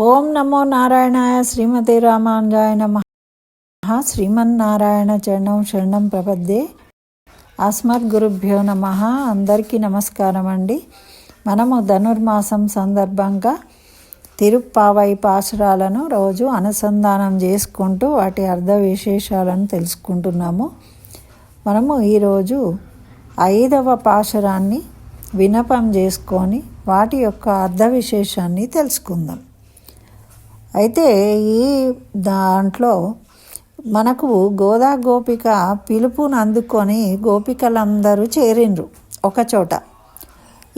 ఓం నమో నారాయణాయ శ్రీమతే రామానుజాయ నమః. శ్రీమన్నారాయణ చరణం శరణం ప్రపద్దే. అస్మద్గురుభ్యో నమః. అందరికీ నమస్కారం అండి. మనము ధనుర్మాసం సందర్భంగా తిరుప్పావై పాసురాలను రోజు అనుసంధానం చేసుకుంటూ వాటి అర్థ విశేషాలను తెలుసుకుంటున్నాము. మనము ఈరోజు 5వ పాసురాన్ని వినపం చేసుకొని వాటి యొక్క అర్థ విశేషాన్ని తెలుసుకుందాం. అయితే ఈ దాంట్లో మనకు గోదా గోపిక పిలుపును అందుకొని గోపికలందరూ చేరిండ్రు ఒకచోట.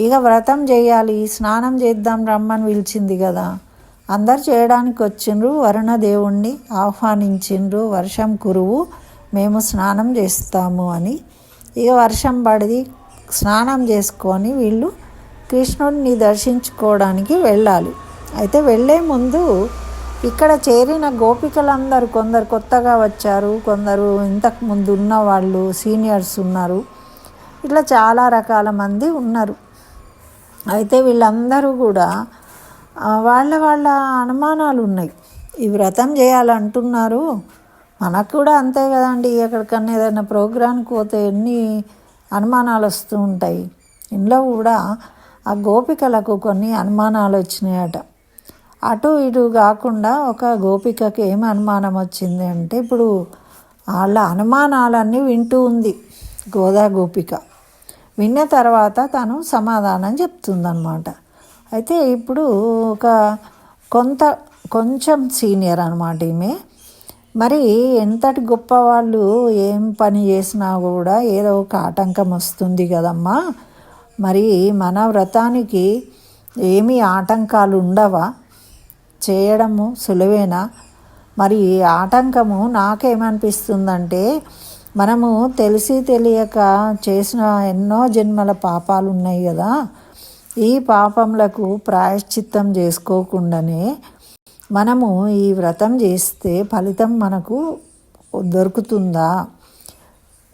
ఇక వ్రతం చేయాలి, స్నానం చేద్దాం రమ్మని పిలిచింది కదా, అందరు చేయడానికి వచ్చిండ్రు. వరుణదేవుణ్ణి ఆహ్వానించిండ్రు, వర్షం కురువు, మేము స్నానం చేస్తాము అని. ఇక వర్షం పడి స్నానం చేసుకొని వీళ్ళు కృష్ణుడిని దర్శించుకోవడానికి వెళ్ళాలి. అయితే వెళ్ళే ముందు ఇక్కడ చేరిన గోపికలందరూ కొందరు కొత్తగా వచ్చారు, కొందరు ఇంతకుముందు ఉన్న వాళ్ళు సీనియర్స్ ఉన్నారు, ఇట్లా చాలా రకాల మంది ఉన్నారు. అయితే వీళ్ళందరూ కూడా వాళ్ళ అనుమానాలు ఉన్నాయి. ఈ వ్రతం చేయాలంటున్నారు, మనకు కూడా అంతే కదండి. ఎక్కడికన్నా ఏదైనా ప్రోగ్రాంకి పోతే ఎన్ని అనుమానాలు వస్తూ ఉంటాయి. ఇంట్లో కూడా ఆ గోపికలకు కొన్ని అనుమానాలు వచ్చినాయట. అటు ఇటు కాకుండా ఒక గోపికకి ఏమి అనుమానం వచ్చింది అంటే, ఇప్పుడు వాళ్ళ అనుమానాలన్నీ వింటూ ఉంది గోదా గోపిక. విన్న తర్వాత తను సమాధానం చెప్తుందన్నమాట. అయితే ఇప్పుడు కొంచెం సీనియర్ అన్నమాట ఈమె. మరి ఎంతటి గొప్పవాళ్ళు ఏం పని చేసినా కూడా ఏదో ఒక ఆటంకం వస్తుంది కదమ్మా, మరి మన వ్రతానికి ఏమీ ఆటంకాలు ఉండవా, చేయడము సులువేనా? మరి ఆటంకము నాకేమనిపిస్తుందంటే, మనము తెలిసి తెలియక చేసిన ఎన్నో జన్మల పాపాలు ఉన్నాయి కదా, ఈ పాపములకు ప్రాయశ్చిత్తం చేసుకోకుండానే మనము ఈ వ్రతం చేస్తే ఫలితం మనకు దొరుకుతుందా?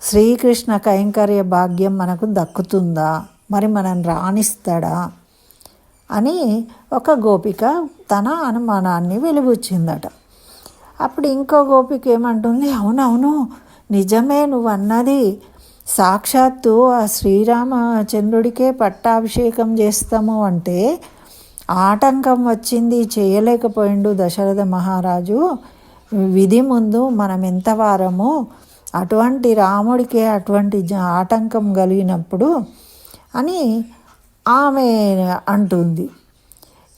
శ్రీకృష్ణ కైంకర్య భాగ్యం మనకు దక్కుతుందా? మరి మనం రాణిస్తాడా అని ఒక గోపిక తన అనుమానాన్ని వెలిబుచ్చిందట. అప్పుడు ఇంకో గోపిక ఏమంటుంది, అవునవును నిజమే, నువ్వు అన్నది సాక్షాత్తు ఆ శ్రీరామచంద్రుడికే పట్టాభిషేకం చేస్తాము అంటే ఆటంకం వచ్చింది, చేయలేకపోయిండు దశరథ మహారాజు. విధి ముందు మనం ఎంత వారము, అటువంటి రాముడికే అటువంటి ఆటంకం కలిగినప్పుడు అని ఆమె అంటుంది.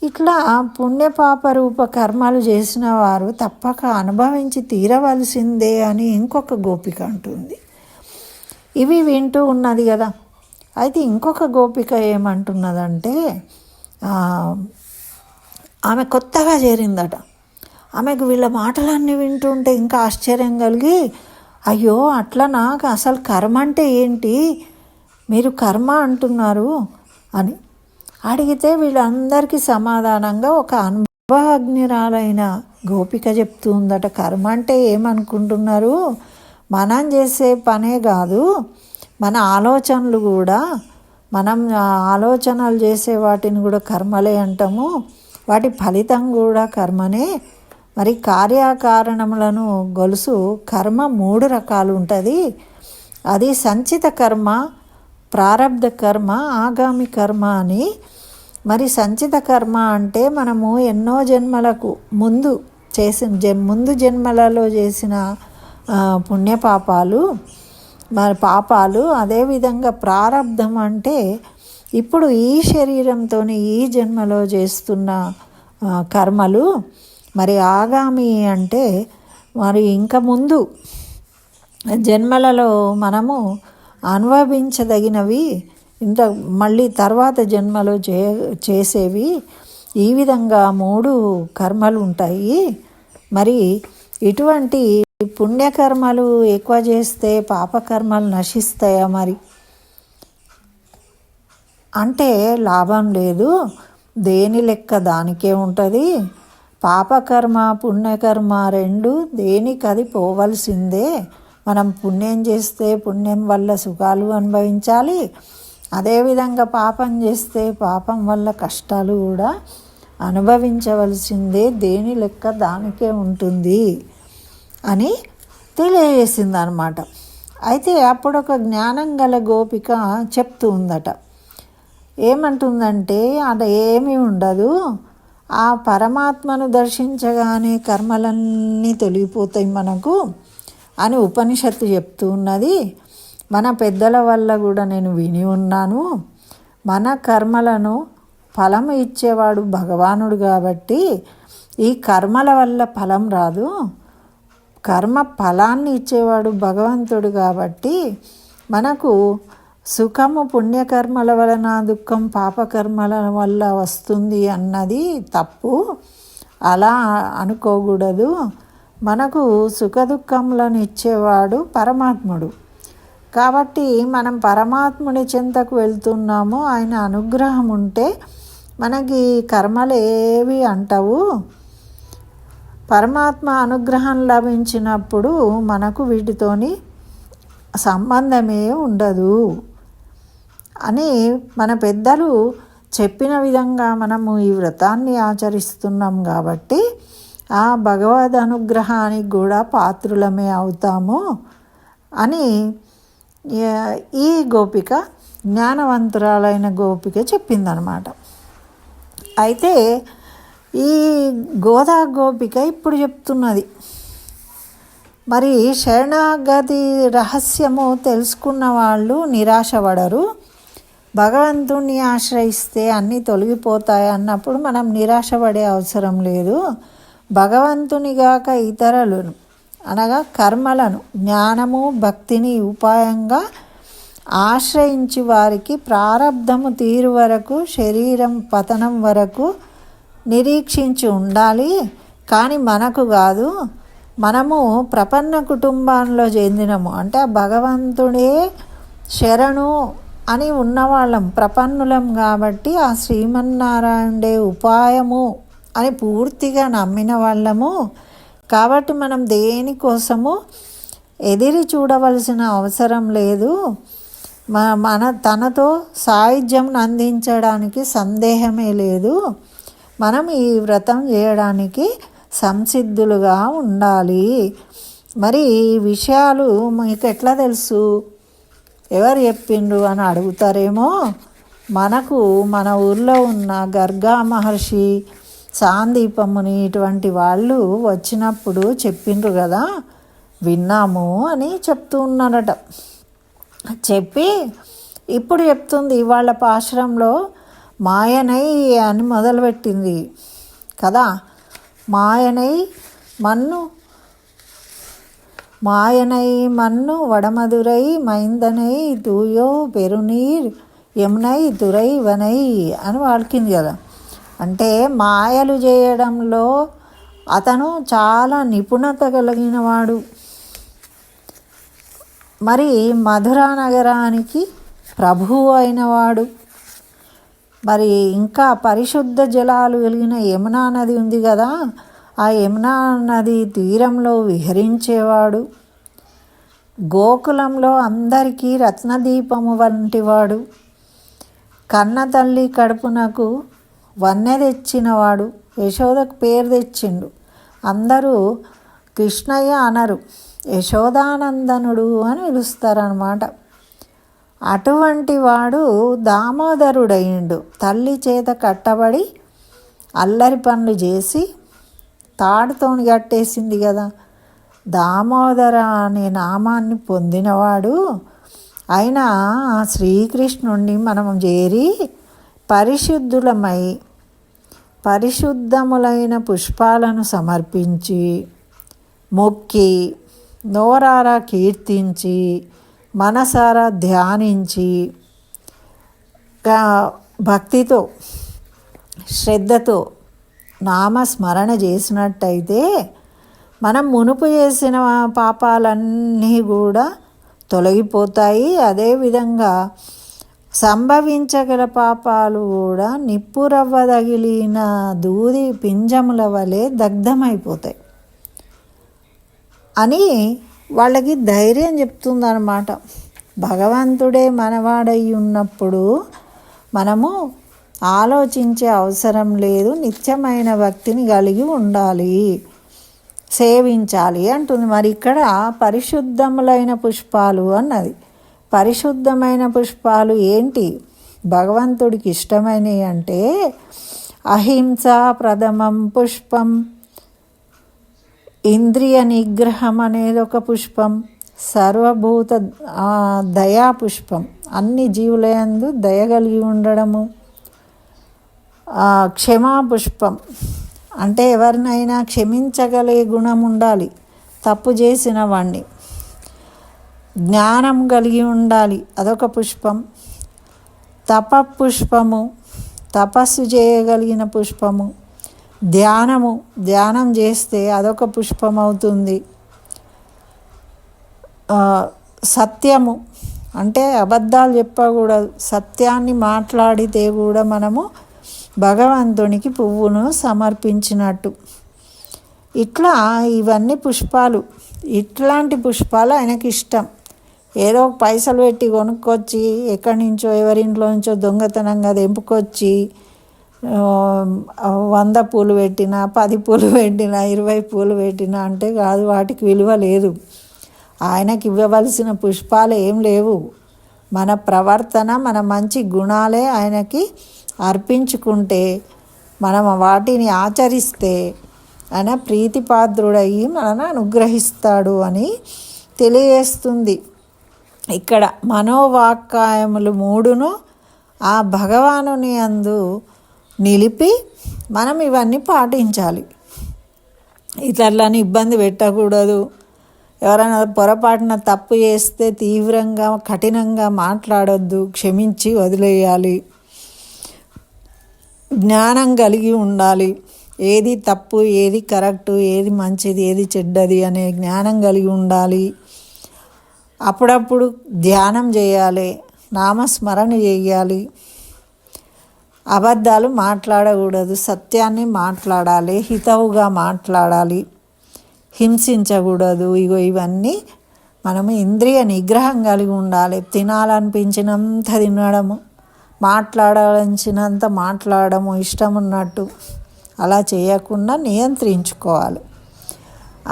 ఇట్లా పుణ్యపాప రూప కర్మలు చేసిన వారు తప్పక అనుభవించి తీరవలసిందే అని ఇంకొక గోపిక అంటుంది. ఇవి వింటూ ఉన్నది కదా. అయితే ఇంకొక గోపిక ఏమంటున్నదంటే, ఆమె కొత్తగా చేరిందట. ఆమెకు వీళ్ళ మాటలన్నీ వింటుంటే ఇంకా ఆశ్చర్యం కలిగి, అయ్యో అట్లా నాకు అసలు కర్మ అంటే ఏంటి, మీరు కర్మ అంటున్నారు అని అడిగితే వీళ్ళందరికీ సమాధానంగా ఒక అనుభవజ్ఞురాలైన గోపిక చెప్తూ ఉందట. కర్మ అంటే ఏమనుకుంటున్నారు, మనం చేసే పనే కాదు, మన ఆలోచనలు కూడా, మనం ఆలోచనలు చేసే వాటిని కూడా కర్మలే అంటాము, వాటి ఫలితం కూడా కర్మనే. మరి కార్యకారణములను గొలుసు కర్మ 3 రకాలు ఉంటుంది. అది సంచిత కర్మ, ప్రారబ్ధ కర్మ, ఆగామి కర్మ అని. మరి సంచిత కర్మ అంటే మనము ఎన్నో జన్మలకు ముందు ముందు జన్మలలో చేసిన పుణ్యపాపాలు, మరి పాపాలు. అదేవిధంగా ప్రారబ్ధం అంటే ఇప్పుడు ఈ శరీరంతో ఈ జన్మలో చేస్తున్న కర్మలు. మరి ఆగామి అంటే మరి ఇంకా ముందు జన్మలలో మనము అనుభవించదగినవి, ఇంత మళ్ళీ తర్వాత జన్మలో చేసేవి. ఈ విధంగా 3 కర్మలు ఉంటాయి. మరి ఇటువంటి పుణ్యకర్మలు ఎక్కువ చేస్తే పాపకర్మలు నశిస్తాయా మరి అంటే లాభం లేదు, దేని లెక్క దానికే ఉంటుంది. పాపకర్మ పుణ్యకర్మ 2 దేనికది పోవలసిందే. మనం పుణ్యం చేస్తే పుణ్యం వల్ల సుఖాలు అనుభవించాలి, అదేవిధంగా పాపం చేస్తే పాపం వల్ల కష్టాలు కూడా అనుభవించవలసిందే, దేని లెక్క దానికే ఉంటుంది అని తెలియజేసింది అన్నమాట. అయితే అప్పుడు ఒక జ్ఞానం గల గోపిక చెప్తూ ఉందట. ఏమంటుందంటే అది ఏమీ ఉండదు, ఆ పరమాత్మను దర్శించగానే కర్మలన్నీ తొలగిపోతాయి మనకు అని ఉపనిషత్తు చెప్తూ ఉన్నది. మన పెద్దల వల్ల కూడా నేను విని ఉన్నాను. మన కర్మలను ఫలం ఇచ్చేవాడు భగవానుడు కాబట్టి ఈ కర్మల వల్ల ఫలం రాదు, కర్మ ఫలాన్ని ఇచ్చేవాడు భగవంతుడు కాబట్టి మనకు సుఖము పుణ్యకర్మల వలన, దుఃఖం పాపకర్మల వల్ల వస్తుంది అన్నది తప్పు. అలా అనుకోకూడదు. మనకు సుఖ దుఃఖములను ఇచ్చేవాడు పరమాత్ముడు కాబట్టి మనం పరమాత్ముని చెంతకు వెళ్తున్నాము. ఆయన అనుగ్రహం ఉంటే మనకి కర్మలు ఏవి అంటవు. పరమాత్మ అనుగ్రహం లభించినప్పుడు మనకు వీటితోని సంబంధమే ఉండదు అని మన పెద్దలు చెప్పిన విధంగా మనము ఈ వ్రతాన్ని ఆచరిస్తున్నాం కాబట్టి ఆ భగవద్ అనుగ్రహానికి కూడా పాత్రులమే అవుతాము అని ఈ గోపిక, జ్ఞానవంతురాలైన గోపిక చెప్పిందనమాట. అయితే ఈ గోదా గోపిక ఇప్పుడు చెప్తున్నది, మరి శరణాగతి రహస్యము తెలుసుకున్న వాళ్ళు నిరాశపడరు. భగవంతుణ్ణి ఆశ్రయిస్తే అన్నీ తొలగిపోతాయి అన్నప్పుడు మనం నిరాశపడే అవసరం లేదు. భగవంతునిగాక ఇతరులను అనగా కర్మలను, జ్ఞానము భక్తిని ఉపాయంగా ఆశ్రయించి వారికి ప్రారబ్ధము తీరు వరకు, శరీరం పతనం వరకు నిరీక్షించి ఉండాలి. కానీ మనకు కాదు, మనము ప్రపన్న కుటుంబాల్లో చెందినము, అంటే భగవంతుడే శరణు అని ఉన్నవాళ్ళం, ప్రపన్నులం కాబట్టి ఆ శ్రీమన్నారాయణుడే ఉపాయము అని పూర్తిగా నమ్మిన వాళ్ళము కాబట్టి మనం దేనికోసము ఎదిరి చూడవలసిన అవసరం లేదు. మన తనతో సాయుధ్యం అందించడానికి సందేహమే లేదు. మనం ఈ వ్రతం చేయడానికి సంసిద్ధులుగా ఉండాలి. మరి ఈ విషయాలు మీకు ఎట్లా తెలుసు, ఎవరు చెప్పిండ్రు అని అడుగుతారేమో. మనకు మన ఊర్లో ఉన్న గర్గా మహర్షి, సాందీపముని ఇటువంటి వాళ్ళు వచ్చినప్పుడు చెప్పిండ్రు కదా, విన్నాము అని చెప్తూ ఉన్నారట. చెప్పి ఇప్పుడు చెప్తుంది, వాళ్ళ ఆశ్రమంలో మాయనై అని మొదలుపెట్టింది కదా. మాయనై మన్ను వడమదురై మైందనై తూయో పెరునీర్ యమునై తురై వనై అని వాడుకింది కదా. అంటే మాయలు చేయడంలో అతను చాలా నిపుణత కలిగినవాడు. మరి మధురా నగరానికి ప్రభువు అయినవాడు. మరి ఇంకా పరిశుద్ధ జలాలు కలిగిన యమునా నది ఉంది కదా, ఆ యమునా నది తీరంలో విహరించేవాడు. గోకులంలో అందరికీ రత్నదీపము వంటివాడు. కన్న తల్లి కడుపునకు వన్నె తెచ్చినవాడు. యశోదకు పేరు తెచ్చిండు. అందరూ కృష్ణయ్య అనరు, యశోదానందనుడు అని పిలుస్తారనమాట. అటువంటి వాడు దామోదరుడయిండు. తల్లి చేత కట్టబడి అల్లరి పనులు చేసి తాడుతోని కట్టేసింది కదా. దామోదర అనే నామాన్ని పొందినవాడు. అయినా ఆ శ్రీకృష్ణుణ్ణి మనం చేరి పరిశుద్ధులమై పరిశుద్ధములైన పుష్పాలను సమర్పించి మొక్కి నోరారా కీర్తించి మనసారా ధ్యానించి భక్తితో శ్రద్ధతో నామస్మరణ చేసినట్టయితే మనం మునుపు చేసిన పాపాలన్నీ కూడా తొలగిపోతాయి. అదేవిధంగా సంభవించగల పాపాలు కూడా నిప్పురవ్వ తగిలిన దూది పింజముల వలె దగ్ధమైపోతాయి అని వాళ్ళకి ధైర్యం చెప్తుందన్నమాట. భగవంతుడే మనవాడై ఉన్నప్పుడు మనము ఆలోచించే అవసరం లేదు, నిత్యమైన భక్తిని కలిగి ఉండాలి, సేవించాలి అంటుంది. మరి ఇక్కడ పరిశుద్ధములైన పుష్పాలు అన్నది. పరిశుద్ధమైన పుష్పాలు ఏంటి? భగవంతుడికి ఇష్టమైనవి అంటే అహింస ప్రథమం పుష్పం, ఇంద్రియ నిగ్రహం అనేది ఒక పుష్పం, సర్వభూత దయా పుష్పం, అన్ని జీవులందు దయ కలిగి ఉండడము, క్షమా పుష్పం అంటే ఎవరినైనా క్షమించగలిగే గుణం ఉండాలి తప్పు చేసిన వాణ్ణి, జ్ఞానం కలిగి ఉండాలి అదొక పుష్పం, పుష్పము తపస్సు చేయగలిగిన పుష్పము, ధ్యానం చేస్తే అదొక పుష్పం అవుతుంది, సత్యము అంటే అబద్ధాలు చెప్పకూడదు, సత్యాన్ని మాట్లాడితే కూడా మనము భగవంతునికి పువ్వును సమర్పించినట్టు. ఇట్లా ఇవన్నీ పుష్పాలు. ఇట్లాంటి పుష్పాలు ఆయనకి ఇష్టం. ఏదో పైసలు పెట్టి కొనుక్కొచ్చి ఎక్కడి నుంచో ఎవరింట్లో నుంచో దొంగతనంగా తెంపుకొచ్చి 100 పూలు పెట్టినా 10 పూలు పెట్టినా 20 పూలు పెట్టినా అంటే కాదు, వాటికి విలువ లేదు. ఆయనకి ఇవ్వవలసిన పుష్పాలు ఏం లేవు. మన ప్రవర్తన, మన మంచి గుణాలే ఆయనకి అర్పించుకుంటే, మనం వాటిని ఆచరిస్తే ఆయన ప్రీతిపాత్రుడయ్యి మనను అనుగ్రహిస్తాడు అని తెలియజేస్తుంది. ఇక్కడ మనోవాక్కాయములు 3ను ఆ భగవానుని యందు నిలిపి మనం ఇవన్నీ పాటించాలి. ఇతరులని ఇబ్బంది పెట్టకూడదు. ఎవరైనా పొరపాటున తప్పు చేస్తే తీవ్రంగా కఠినంగా మాట్లాడొద్దు, క్షమించి వదిలేయాలి. జ్ఞానం కలిగి ఉండాలి. ఏది తప్పు, ఏది కరెక్టు, ఏది మంచిది, ఏది చెడ్డది అనే జ్ఞానం కలిగి ఉండాలి. అప్పుడప్పుడు ధ్యానం చేయాలి, నామస్మరణ చేయాలి. అబద్ధాలు మాట్లాడకూడదు, సత్యాన్ని మాట్లాడాలి, హితవుగా మాట్లాడాలి, హింసించకూడదు. ఇవన్నీ మనము ఇంద్రియ నిగ్రహం కలిగి ఉండాలి. తినాలనిపించినంత తినడము, మాట్లాడాల్సినంత మాట్లాడము, ఇష్టం ఉన్నట్టు అలా చేయకుండా నియంత్రించుకోవాలి.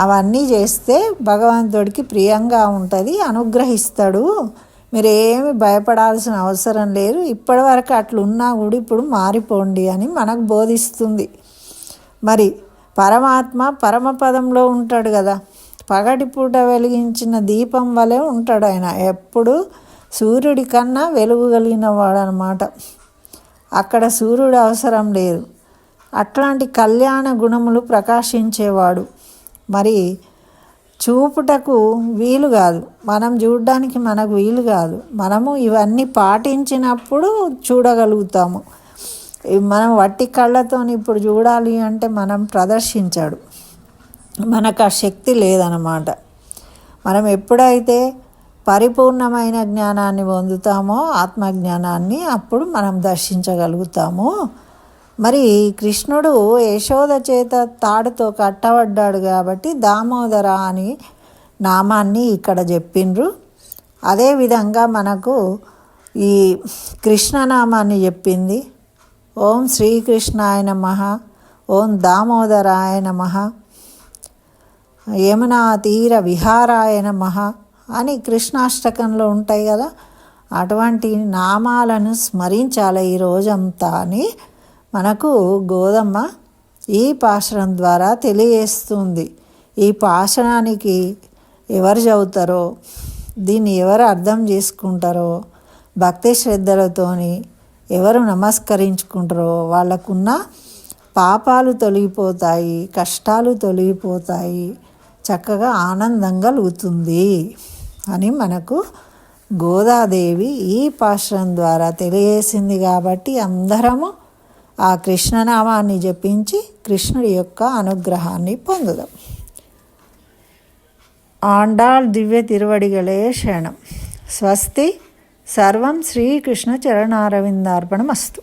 అవన్నీ చేస్తే భగవంతుడికి ప్రియంగా ఉంటుంది, అనుగ్రహిస్తాడు. మీరు ఏమి భయపడాల్సిన అవసరం లేదు. ఇప్పటివరకు అట్లున్నా కూడా ఇప్పుడు మారిపోండి అని మనకు బోధిస్తుంది. మరి పరమాత్మ పరమపదంలో ఉంటాడు కదా, పగటిపూట వెలిగించిన దీపం వలె ఉంటాడు ఆయన. ఎప్పుడు సూర్యుడి కన్నా వెలుగు కలిగిన వాడు అన్నమాట. అక్కడ సూర్యుడు అవసరం లేదు. అట్లాంటి కళ్యాణ గుణములు ప్రకాశించేవాడు. మరి చూపుటకు వీలు కాదు, మనం చూడడానికి మనకు వీలు కాదు. మనము ఇవన్నీ పాటించినప్పుడు చూడగలుగుతాము. మనం వట్టి కళ్ళతో ఇప్పుడు చూడాలి అంటే మనం ప్రదర్శించాడు, మనకు ఆ శక్తి లేదన్నమాట. మనం ఎప్పుడైతే పరిపూర్ణమైన జ్ఞానాన్ని పొందుతామో, ఆత్మజ్ఞానాన్ని, అప్పుడు మనం దర్శించగలుగుతాము. మరి కృష్ణుడు యశోద చేత తాడుతో కట్టబడ్డాడు కాబట్టి దామోదర అని నామాన్ని ఇక్కడ చెప్పిండ్రు. అదేవిధంగా మనకు ఈ కృష్ణనామాన్ని చెప్పింది. ఓం శ్రీకృష్ణాయ నమః, ఓం దామోదరాయ నమః, యమునా తీర విహారాయ నమః అని కృష్ణాష్టకంలో ఉంటాయి కదా. అటువంటి నామాలను స్మరించాలి ఈ రోజంతా అని మనకు గోదమ్మ ఈ పాశురం ద్వారా తెలియజేస్తుంది. ఈ పాశురానికి ఎవరు చదువుతారో, దీన్ని ఎవరు అర్థం చేసుకుంటారో, భక్తి శ్రద్ధలతోని ఎవరు నమస్కరించుకుంటారో వాళ్ళకున్న పాపాలు తొలగిపోతాయి, కష్టాలు తొలగిపోతాయి, చక్కగా ఆనందం కలుగుతుంది అని మనకు గోదాదేవి ఈ పాశురం ద్వారా తెలియజేసింది. కాబట్టి అందరము ఆ కృష్ణనామాన్ని జపించి కృష్ణుడి యొక్క అనుగ్రహాన్ని పొందుదాం. ఆండాళ్ దివ్య తిరువడిగలే శరణం. స్వస్తి. సర్వం శ్రీకృష్ణ చరణారవిందార్పణమస్తు.